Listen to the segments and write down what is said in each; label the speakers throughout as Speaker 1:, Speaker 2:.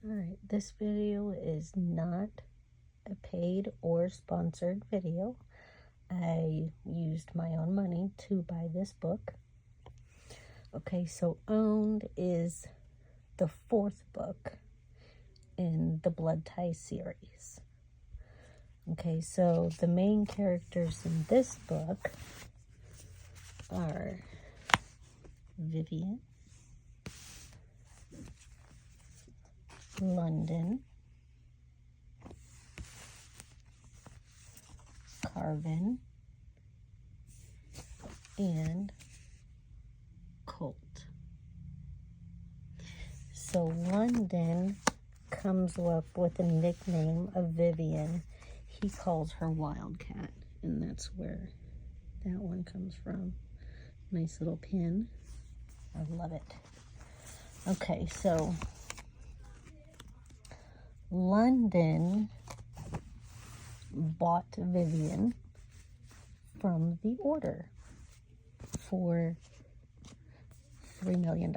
Speaker 1: Alright, this video is not a paid or sponsored video. I used my own money to buy this book. Okay, so Owned is the fourth book in the Blood Ties series. Okay, so the main characters in this book are Vivian, London, Carvin, and Colt. So London comes up with a nickname of Vivian. He calls her Wildcat, and that's where that one comes from. Nice little pin. I love it. Okay, so London bought Vivian from the Order for $3 million.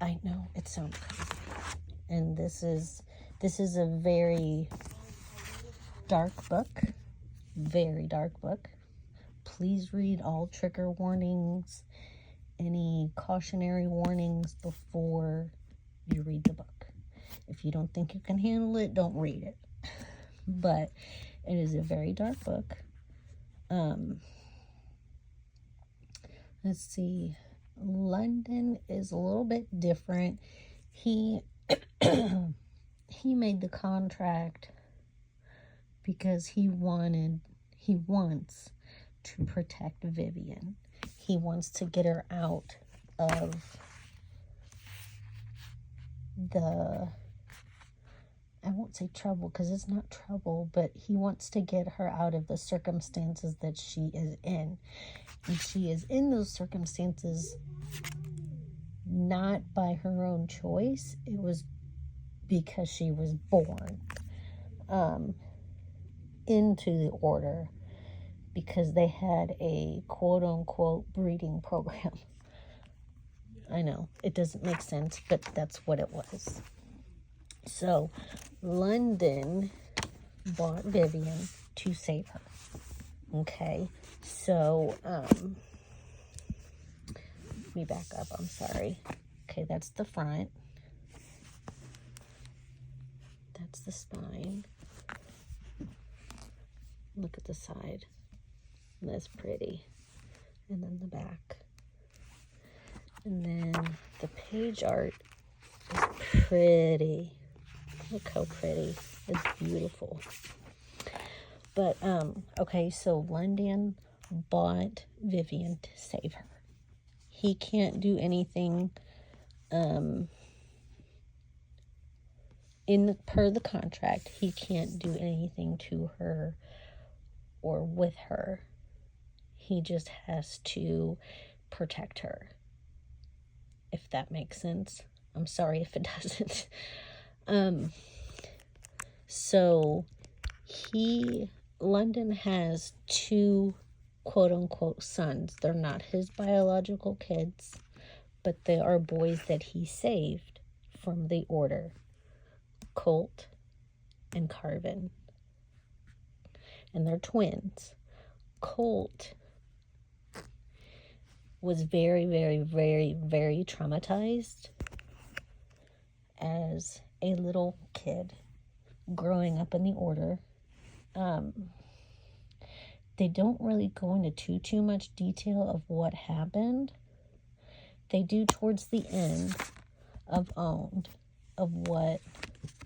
Speaker 1: I know, it sounds crazy. And this is a very dark book. Very dark book. Please read all trigger warnings, any cautionary warnings before you read the book. If you don't think you can handle it, don't read it. But it is a very dark book. Let's see. London is a little bit different. He made the contract because he wants to protect Vivian. He wants to get her out of I won't say trouble because it's not trouble, but he wants to get her out of the circumstances that she is in. And she is in those circumstances not by her own choice. It was because she was born into the Order because they had a quote-unquote breeding program. I know, it doesn't make sense, but that's what it was. So, London bought Vivian to save her. Okay, so, let me back up, I'm sorry. Okay, that's the front. That's the spine. Look at the side. That's pretty. And then the back. And then the page art is pretty. Look how pretty. It's beautiful. But, okay, so London bought Vivian to save her. He can't do anything, per the contract, he can't do anything to her or with her. He just has to protect her. If that makes sense. I'm sorry if it doesn't. So London has two quote-unquote sons. They're not his biological kids, but they are boys that he saved from the Order. Colt and Carvin. And they're twins. Colt was very, very, very, very traumatized as a little kid growing up in the Order. They don't really go into too much detail of what happened. They do towards the end of Owned, of what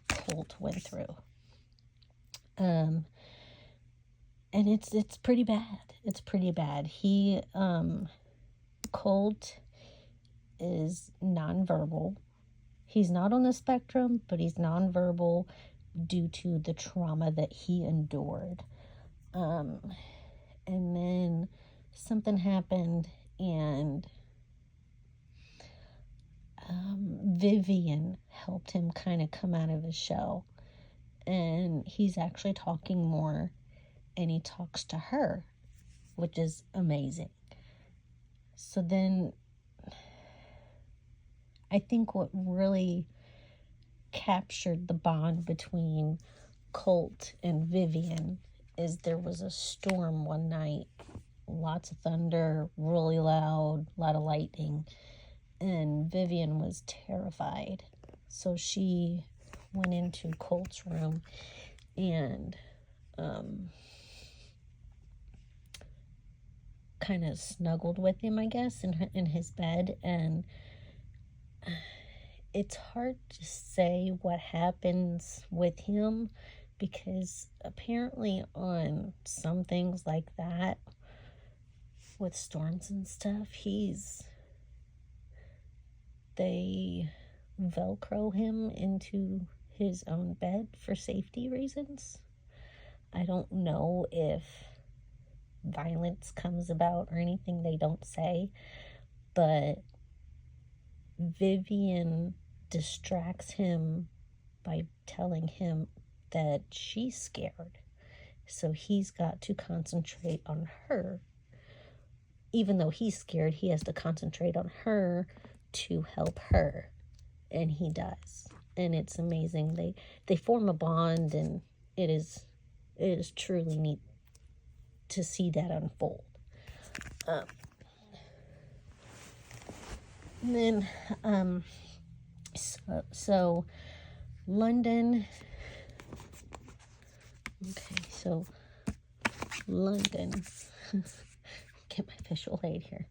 Speaker 1: Colt went through. And it's pretty bad. It's pretty bad. Colt is nonverbal. He's not on the spectrum, but he's nonverbal due to the trauma that he endured. And then something happened, and Vivian helped him kind of come out of his shell. And he's actually talking more, and he talks to her, which is amazing. So then I think what really captured the bond between Colt and Vivian is there was a storm one night, lots of thunder, really loud, a lot of lightning, and Vivian was terrified. So she went into Colt's room and kind of snuggled with him, I guess, in his bed. And it's hard to say what happens with him, because apparently on some things like that, with storms and stuff, they Velcro him into his own bed for safety reasons. I don't know if violence comes about or anything, they don't say, but Vivian distracts him by telling him that she's scared. So he's got to concentrate on her. Even though he's scared, he has to concentrate on her to help her. And he does. And it's amazing. They form a bond, and it is truly neat to see that unfold. And then, so London. Okay, so London. Get my visual aid here.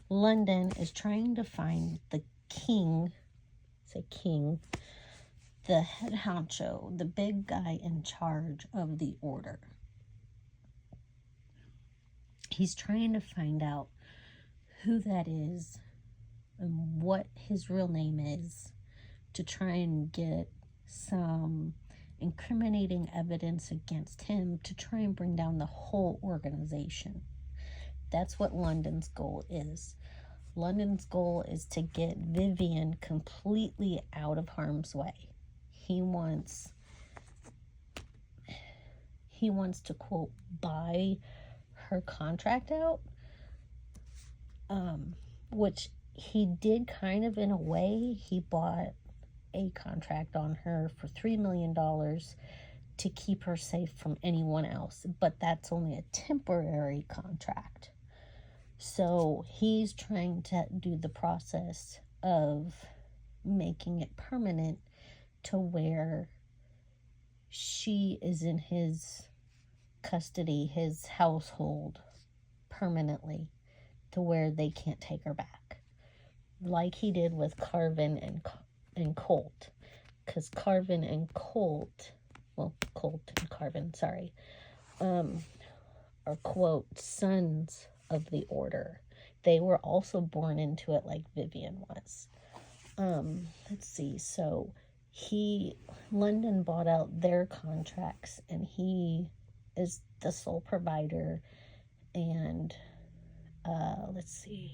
Speaker 1: London is trying to find the king. Say king. The head honcho, the big guy in charge of the order. He's trying to find out who that is and what his real name is, to try and get some incriminating evidence against him, to try and bring down the whole organization. That's what London's goal is. London's goal is to get Vivian completely out of harm's way. He wants to, quote, buy her contract out, which he did kind of in a way. He bought a contract on her for $3 million to keep her safe from anyone else, but that's only a temporary contract. So he's trying to do the process of making it permanent, to where she is in his custody, his household, permanently, to where they can't take her back, like he did with Carvin and Colt. Because Carvin and Colt, well, Colt and Carvin, sorry, are, quote, sons of the order. They were also born into it like Vivian was. Let's see, so London bought out their contracts, and he is the sole provider, and let's see,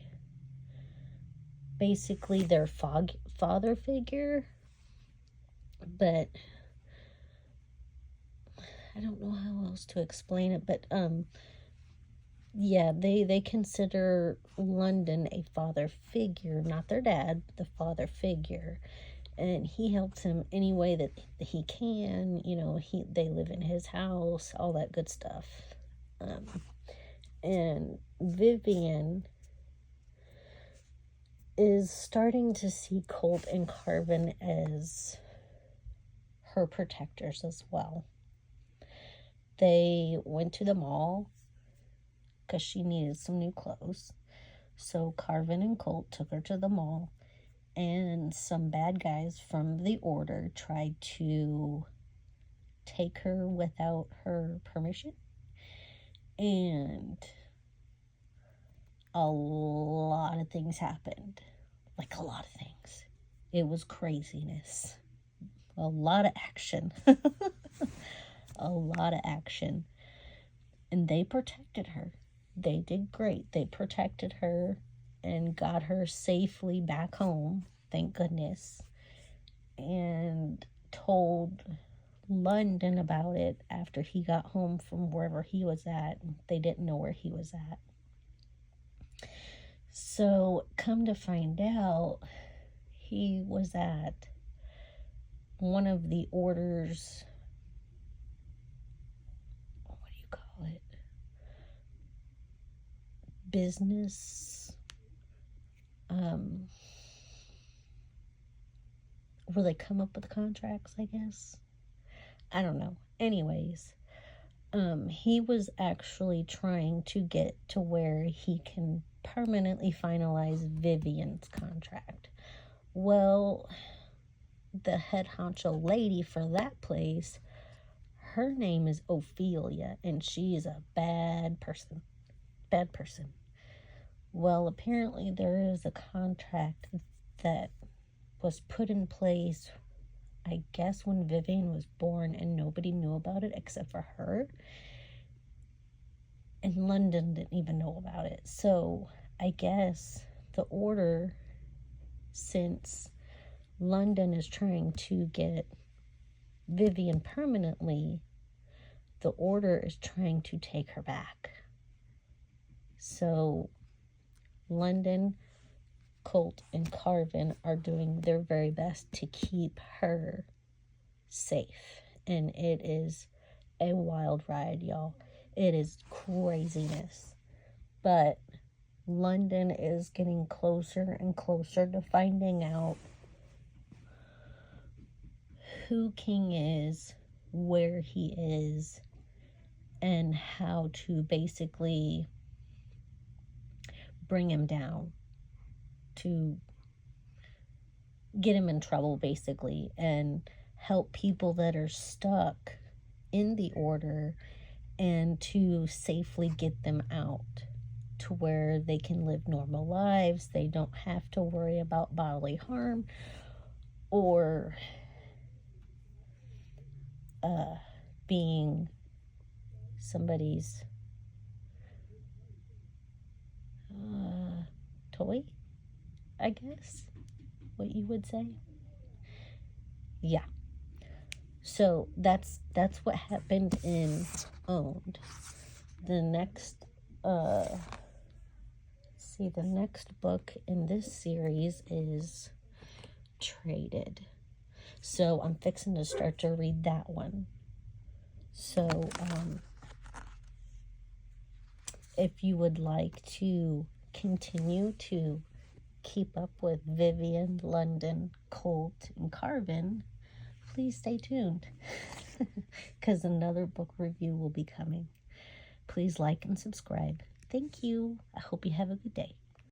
Speaker 1: basically their father figure. But I don't know how else to explain it, but yeah, they consider London a father figure, not their dad, but the father figure. And he helps him any way that he can. You know, they live in his house, all that good stuff. And Vivian is starting to see Colt and Carvin as her protectors as well. They went to the mall because she needed some new clothes. So Carvin and Colt took her to the mall, and some bad guys from the order tried to take her without her permission. And a lot of things happened. Like, a lot of things. It was craziness. A lot of action. A lot of action. And they protected her. They did great. They protected her and got her safely back home, thank goodness, and told London about it after he got home from wherever he was at. They didn't know where he was at. So come to find out, he was at one of the orders, what do you call it? Business, where they come up with contracts, I guess. I don't know. Anyways, he was actually trying to get to where he can permanently finalize Vivian's contract. Well, the head honcho lady for that place, her name is Ophelia, and she is a bad person. Bad person. Well, apparently there is a contract that was put in place, I guess, when Vivian was born, and nobody knew about it except for her. And London didn't even know about it. So I guess the order, since London is trying to get Vivian permanently, the order is trying to take her back. So London, Colt, and Carvin are doing their very best to keep her safe. And it is a wild ride, y'all. It is craziness. But London is getting closer and closer to finding out who King is, where he is, and how to basically bring him down, to get him in trouble, basically, and help people that are stuck in the order, and to safely get them out to where they can live normal lives. They don't have to worry about bodily harm or being somebody's toy, I guess, what you would say. Yeah. So that's what happened in Owned. The next the next book in this series is Traded. So I'm fixing to start to read that one. So if you would like to continue to keep up with Vivian, London, Colt, and Carvin, please stay tuned, because another book review will be coming. Please like and subscribe. Thank you. I hope you have a good day.